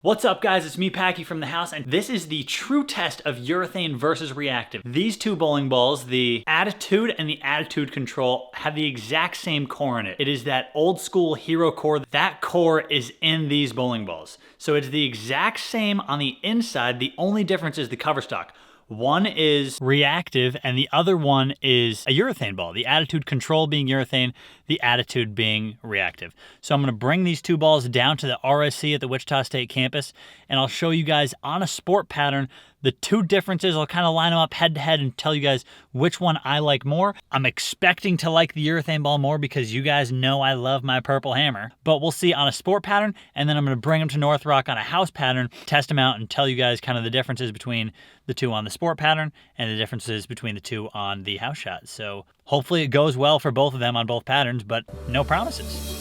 What's up guys, it's me Packy from the house, and this is the true test of urethane versus reactive. These two bowling balls, the Attitude and the Attitude Control, have the exact same core in it. It is that old school hero core. That core is in these bowling balls. So it's the exact same on the inside, the only difference is the cover stock. One is reactive and the other one is a urethane ball. The Attitude Control being urethane, the Attitude being reactive. So I'm gonna bring these two balls down to the RSC at the Wichita State campus, and I'll show you guys on a sport pattern the two differences. I'll kind of line them up head to head and tell you guys which one I like more. I'm expecting to like the urethane ball more because you guys know I love my purple hammer, but we'll see on a sport pattern, and then I'm gonna bring them to North Rock on a house pattern, test them out, and tell you guys kind of the differences between the two on the sport pattern and the differences between the two on the house shot. So hopefully it goes well for both of them on both patterns, but no promises.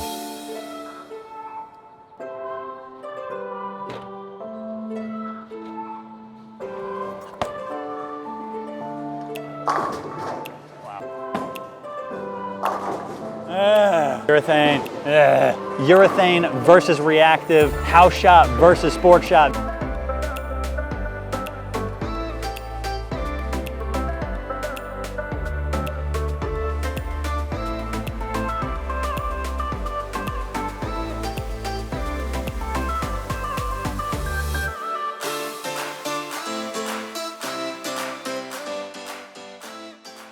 Urethane. Urethane versus reactive, house shot versus sport shot.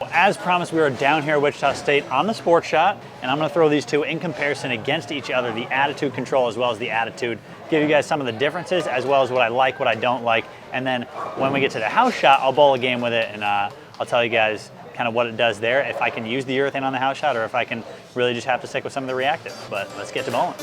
As promised, we are down here at Wichita State on the sport shot, and I'm gonna throw these two in comparison against each other, the Attitude Control as well as the Attitude, give you guys some of the differences as well as what I like, what I don't like, and then when we get to the house shot, I'll bowl a game with it, and I'll tell you guys kind of what it does there, if I can use the urethane on the house shot or if I can really just have to stick with some of the reactive. But let's get to bowling.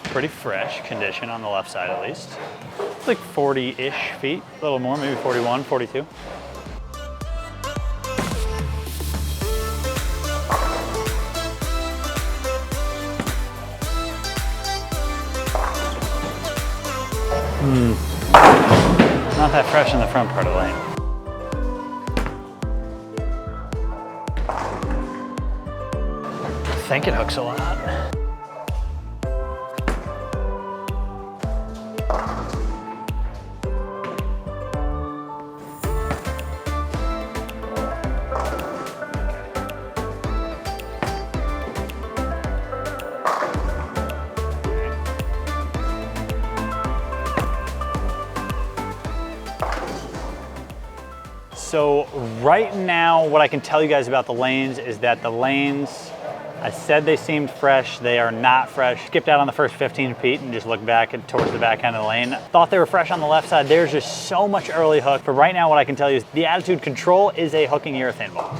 Pretty fresh condition on the left side at least. It's like 40-ish feet, a little more, maybe 41, 42. Not that fresh in the front part of the lane. I think it hooks a lot. So right now, what I can tell you guys about the lanes is that the lanes, I said they seemed fresh, they are not fresh. Skipped out on the first 15 feet and just looked back towards the back end of the lane. Thought they were fresh on the left side. There's just so much early hook. But right now, what I can tell you is the Attitude Control is a hooking urethane ball.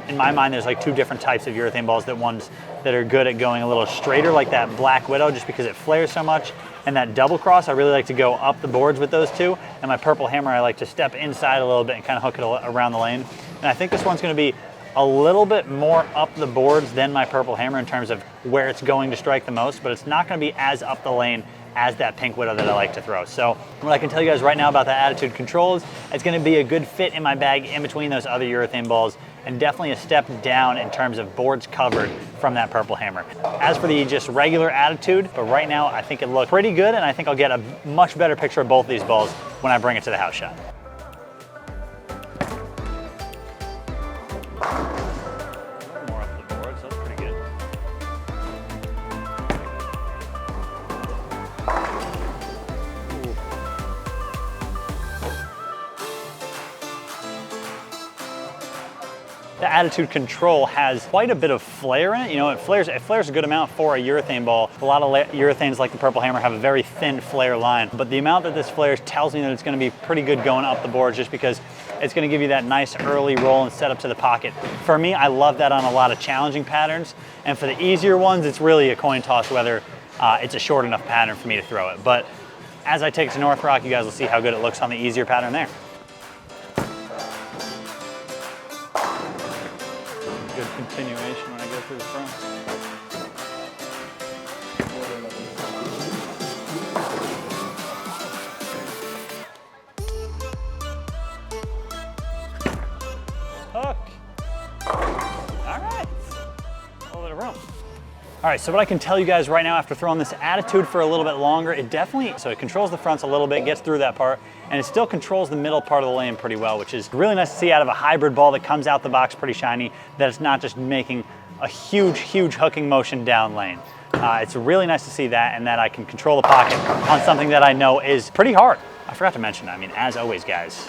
In my mind, there's like two different types of urethane balls. Ones that are good at going a little straighter, like that Black Widow, just because it flares so much. And that double cross, I really like to go up the boards with those two. And my purple hammer, I like to step inside a little bit and kind of hook it around the lane. And I think this one's gonna be a little bit more up the boards than my purple hammer in terms of where it's going to strike the most, but it's not gonna be as up the lane as that Pink Widow that I like to throw. So what I can tell you guys right now about the Attitude Control is it's gonna be a good fit in my bag in between those other urethane balls, and definitely a step down in terms of boards covered from that purple hammer. As for the just regular Attitude, but right now I think it looks pretty good, and I think I'll get a much better picture of both of these balls when I bring it to the house shot. More up the boards, that's pretty good. The Attitude Control has quite a bit of flare in it. You know, it flares a good amount for a urethane ball. A lot of urethanes like the purple hammer have a very thin flare line, but the amount that this flares tells me that it's gonna be pretty good going up the boards just because it's gonna give you that nice early roll and set up to the pocket. For me, I love that on a lot of challenging patterns, and for the easier ones, it's really a coin toss whether it's a short enough pattern for me to throw it. But as I take it to North Rock, you guys will see how good it looks on the easier pattern there. Good continuation when I go through the front. All right, so what I can tell you guys right now after throwing this Attitude for a little bit longer, it controls the fronts a little bit, gets through that part, and it still controls the middle part of the lane pretty well, which is really nice to see out of a hybrid ball that comes out the box pretty shiny, that it's not just making a huge hooking motion down lane. It's really nice to see that, and that I can control the pocket on something that I know is pretty hard. I forgot to mention, as always, guys,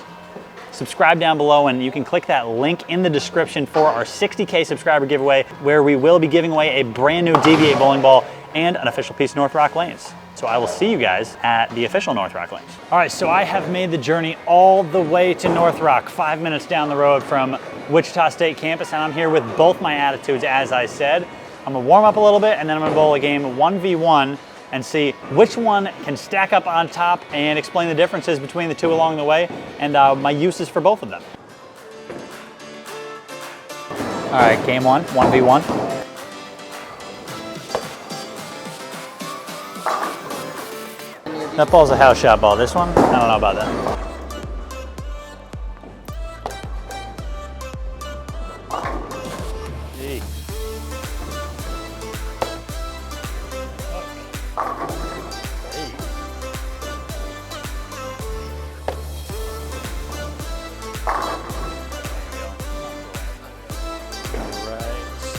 subscribe down below, and you can click that link in the description for our 60K subscriber giveaway, where we will be giving away a brand new DV8 bowling ball and an official piece of North Rock Lanes. So I will see you guys at the official North Rock Lanes. All right, so I have made the journey all the way to North Rock, 5 minutes down the road from Wichita State campus, and I'm here with both my Attitudes, as I said. I'm gonna warm up a little bit, and then I'm gonna bowl a game 1v1 and see which one can stack up on top and explain the differences between the two along the way, and my uses for both of them. All right, game 1, 1v1. That ball's a house shot ball. This one, I don't know about that.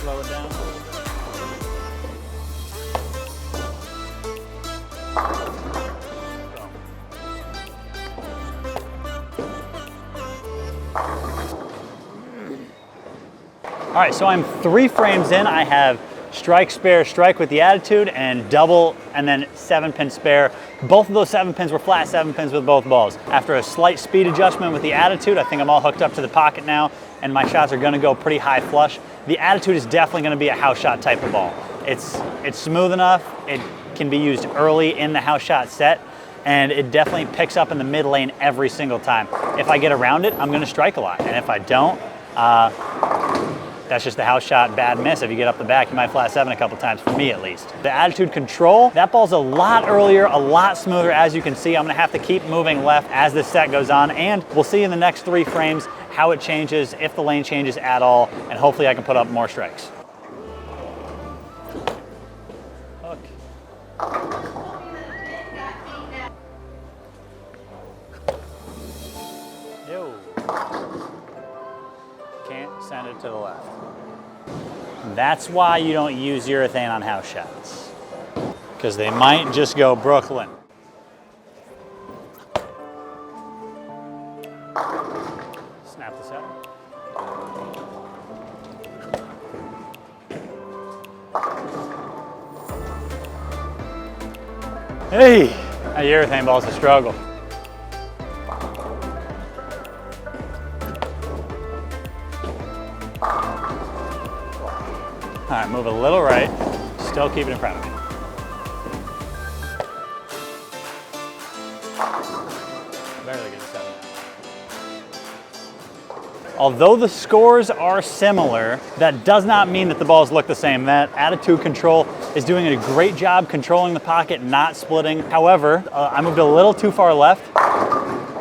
Slow it down. All right, so I'm 3 frames in. I have strike, spare, strike with the Attitude, and double, and then 7-pin spare. Both of those 7 pins were flat 7 pins with both balls. After a slight speed adjustment with the Attitude, I think I'm all hooked up to the pocket now, and my shots are gonna go pretty high flush. The Attitude is definitely gonna be a house shot type of ball. It's smooth enough, it can be used early in the house shot set, and it definitely picks up in the mid lane every single time. If I get around it, I'm gonna strike a lot, and if I don't, that's just a house shot bad miss. If you get up the back, you might flat 7 a couple times, for me at least. The Attitude control, that ball's a lot earlier, a lot smoother. As you can see, I'm gonna have to keep moving left as this set goes on, and we'll see in the next 3 frames how it changes, if the lane changes at all, and hopefully I can put up more strikes. Hook. Yo. Can't send it to the left. That's why you don't use urethane on house shots, because they might just go Brooklyn. Snap this out. Hey, that urethane ball's a struggle. All right, move a little right, still keep it in front of me. Barely get a 7. Although the scores are similar, that does not mean that the balls look the same. That Attitude control is doing a great job controlling the pocket, not splitting. However, I moved a little too far left,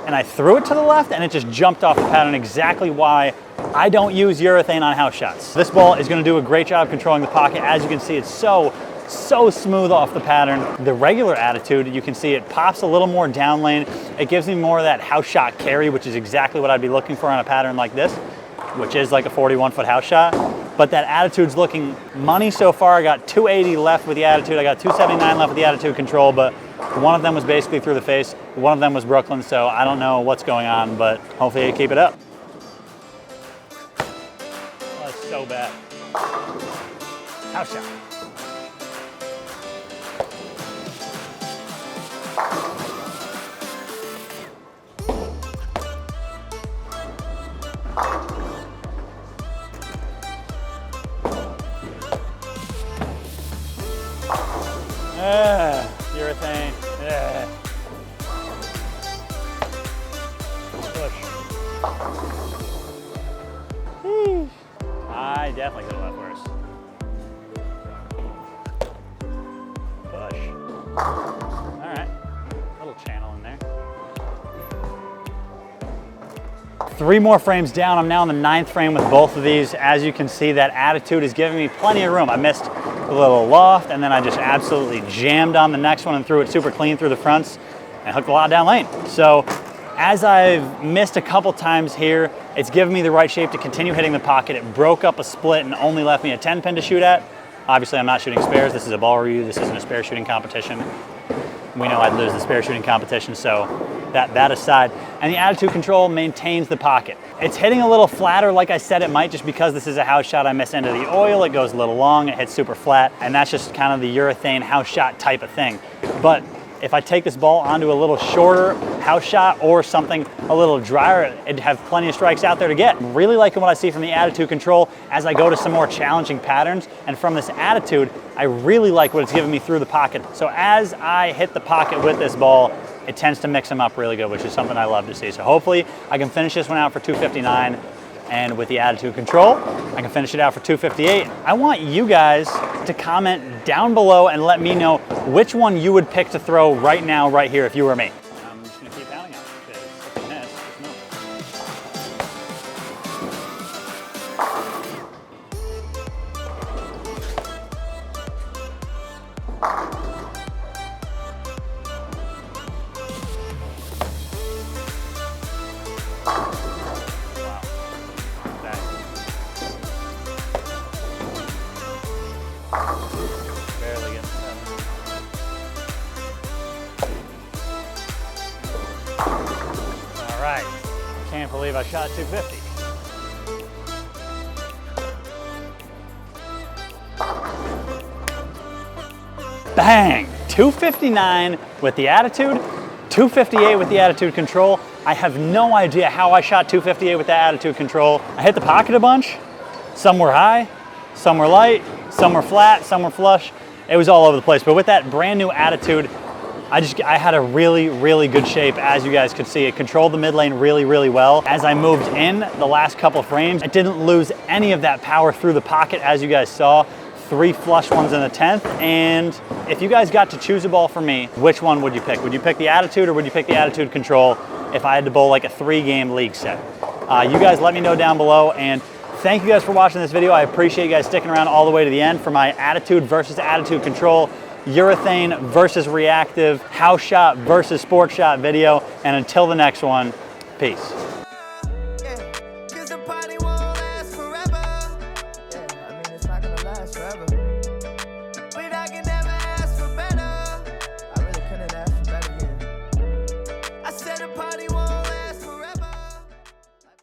and I threw it to the left, and it just jumped off the pattern, exactly why I don't use urethane on house shots. This ball is gonna do a great job controlling the pocket. As you can see, it's so smooth off the pattern. The regular Attitude, you can see it pops a little more down lane. It gives me more of that house shot carry, which is exactly what I'd be looking for on a pattern like this, which is like a 41-foot house shot. But that Attitude's looking money so far. I got 280 left with the Attitude. I got 279 left with the Attitude control, but one of them was basically through the face. One of them was Brooklyn, so I don't know what's going on, but hopefully I keep it up. Oh, that's so bad. House shot. Urethane. Push. I definitely could have left worse. Push. All right. Little channel in there. 3 more frames down. I'm now in the 9th frame with both of these. As you can see, that Attitude is giving me plenty of room. I missed with a little loft, and then I just absolutely jammed on the next one and threw it super clean through the fronts and hooked a lot down lane. So as I've missed a couple times here, it's given me the right shape to continue hitting the pocket. It broke up a split and only left me a 10 pin to shoot at. Obviously, I'm not shooting spares. This is a ball review. This isn't a spare shooting competition. We know I'd lose the spare shooting competition, so that aside. And the attitude control maintains the pocket. It's hitting a little flatter like I said it might, just because this is a house shot. I miss into the oil, it goes a little long, it hits super flat, and that's just kind of the urethane house shot type of thing. But if I take this ball onto a little shorter house shot or something a little drier, it'd have plenty of strikes out there to get. I'm really liking what I see from the attitude control as I go to some more challenging patterns. And from this attitude, I really like what it's giving me through the pocket. So as I hit the pocket with this ball, it tends to mix them up really good, which is something I love to see. So hopefully I can finish this one out for 259. And with the attitude control, I can finish it out for 258. I want you guys to comment down below and let me know which one you would pick to throw right now, right here, if you were me. I'm just gonna keep pounding on it, because if you miss, just move. Barely getting that. All right, can't believe I shot 250. Bang, 259 with the attitude, 258 with the attitude control. I have no idea how I shot 258 with that attitude control. I hit the pocket a bunch. Some were high, some were light, some were flat, some were flush. It was all over the place. But with that brand new attitude, I had a really, really good shape, as you guys could see. It controlled the mid lane really, really well. As I moved in the last couple frames, it didn't lose any of that power through the pocket, as you guys saw. 3 flush ones in the 10th. And if you guys got to choose a ball for me, which one would you pick? Would you pick the attitude, or would you pick the attitude control if I had to bowl like a 3-game league set? You guys let me know down below, and thank you guys for watching this video. I appreciate you guys sticking around all the way to the end for my attitude versus attitude control, urethane versus reactive, house shot versus sport shot video. And until the next one, peace.